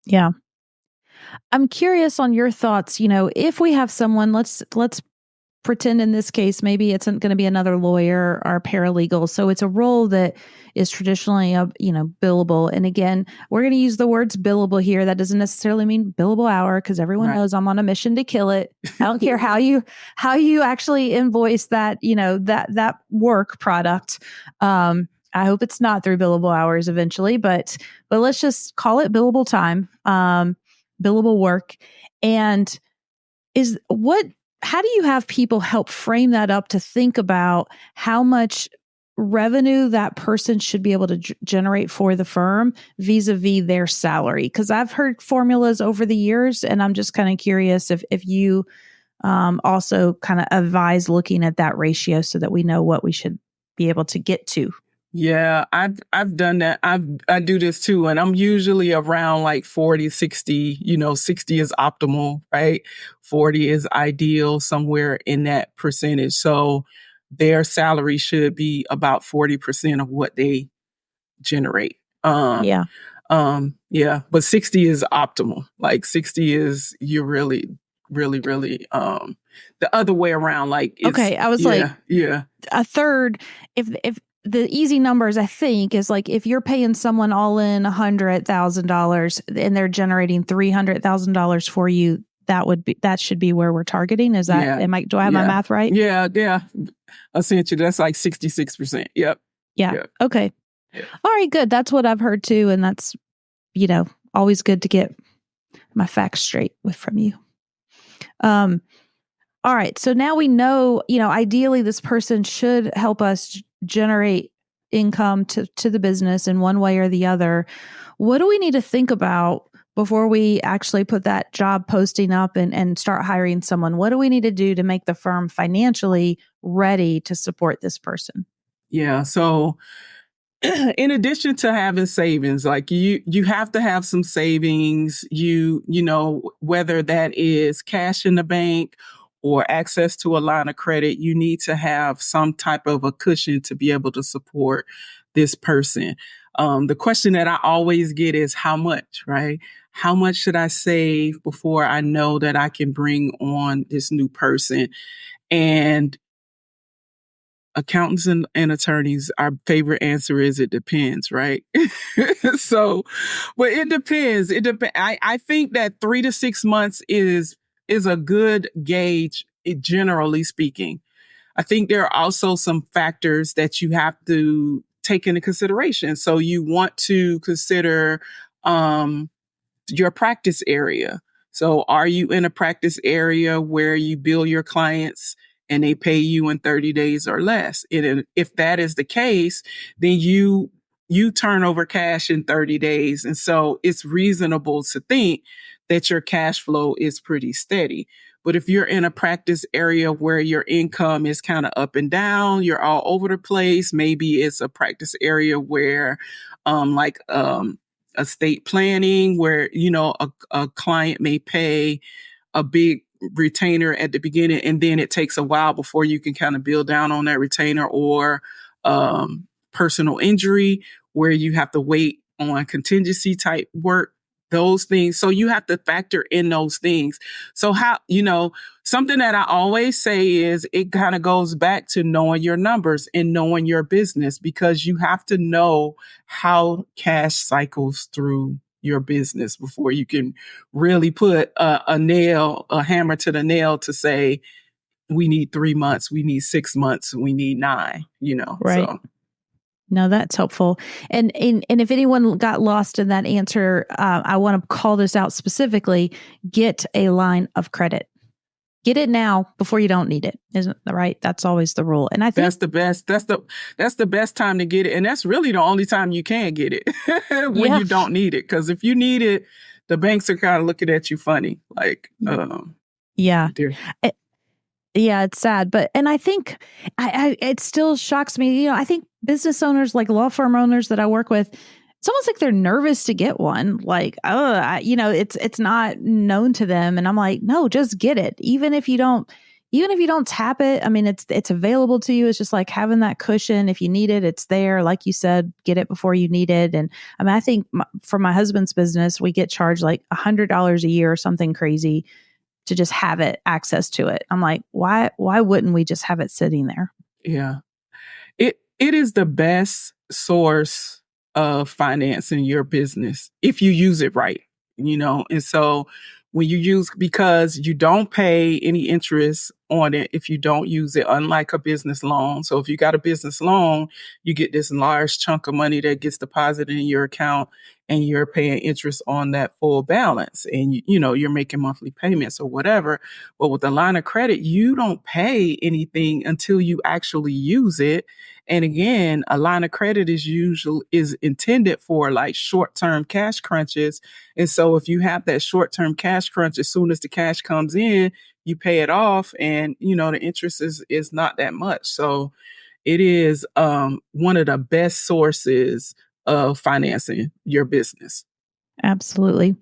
Yeah. I'm curious on your thoughts. If we have someone, let's pretend in this case, maybe it's going to be another lawyer or paralegal. So it's a role that is traditionally, billable. And again, we're going to use the words billable here. That doesn't necessarily mean billable hour, because everyone knows I'm on a mission to kill it. I don't care how you actually invoice that, that work product. I hope it's not through billable hours eventually, but let's just call it billable time, billable work. And how do you have people help frame that up to think about how much revenue that person should be able to generate for the firm vis-a-vis their salary? Because I've heard formulas over the years, and I'm just kind of curious if you also kind of advise looking at that ratio so that we know what we should be able to get to. Yeah, I've done that. I do this too. And I'm usually around like 40, 60, 60 is optimal, right? 40 is ideal, somewhere in that percentage. So their salary should be about 40% of what they generate. Yeah. But 60 is optimal. Like 60 is you're really, really, really, the other way around. Like, okay. I was a third. If the easy numbers, I think, is like if you're paying someone all in $100,000 and they're generating $300,000 for you, that should be where we're targeting. Is that, do I have my math right? Yeah. Essentially, that's like 66%. Yep. Yeah. Okay. Yeah. All right, good. That's what I've heard too. And that's, always good to get my facts straight from you. All right. So now we know, ideally this person should help us generate income to the business in one way or the other. What do we need to think about before we actually put that job posting up and start hiring someone? What do we need to do to make the firm financially ready to support this person? Yeah. So in addition to having savings, like you have to have some savings, whether that is cash in the bank or access to a line of credit, you need to have some type of a cushion to be able to support this person. The question that I always get is how much, right? How much should I save before I know that I can bring on this new person? And accountants and attorneys, our favorite answer is it depends, right? But it depends. I think that 3 to 6 months is a good gauge, generally speaking. I think there are also some factors that you have to take into consideration. So you want to consider your practice area. So are you in a practice area where you bill your clients and they pay you in 30 days or less? And if that is the case, then you turn over cash in 30 days. And so it's reasonable to think that your cash flow is pretty steady. But if you're in a practice area where your income is kind of up and down, you're all over the place, maybe it's a practice area where estate planning, where, a client may pay a big retainer at the beginning, and then it takes a while before you can kind of build down on that retainer, or personal injury where you have to wait on contingency type work, those things. So you have to factor in those things. So something that I always say is it kind of goes back to knowing your numbers and knowing your business, because you have to know how cash cycles through your business before you can really put a hammer to the nail to say, we need 3 months, we need 6 months, we need 9, Right. So. No, that's helpful. And if anyone got lost in that answer, I want to call this out specifically. Get a line of credit. Get it now before you don't need it. Isn't that right? That's always the rule. And I think that's the best. That's the best time to get it. And that's really the only time you can get it when you don't need it. Because if you need it, the banks are kind of looking at you funny. Like, yeah. Yeah, it's sad. And I think it still shocks me. I think business owners, like law firm owners that I work with, it's almost like they're nervous to get one. Like, it's not known to them. And I'm like, no, just get it. Even if you don't, even if you don't tap it, I mean, it's available to you. It's just like having that cushion. If you need it, it's there. Like you said, get it before you need it. And I mean, I think for my husband's business, we get charged like $100 a year or something crazy to just have it, access to it. I'm like, why wouldn't we just have it sitting there? Yeah. It is the best source of financing your business if you use it right, and so when you use, because you don't pay any interest on it if you don't use it, unlike a business loan. So if you got a business loan, you get this large chunk of money that gets deposited in your account and you're paying interest on that full balance, and you're making monthly payments or whatever. But with a line of credit, you don't pay anything until you actually use it. And again, a line of credit is intended for like short-term cash crunches. And so if you have that short-term cash crunch, as soon as the cash comes in, you pay it off, and the interest is not that much. So it is one of the best sources of financing your business. Absolutely.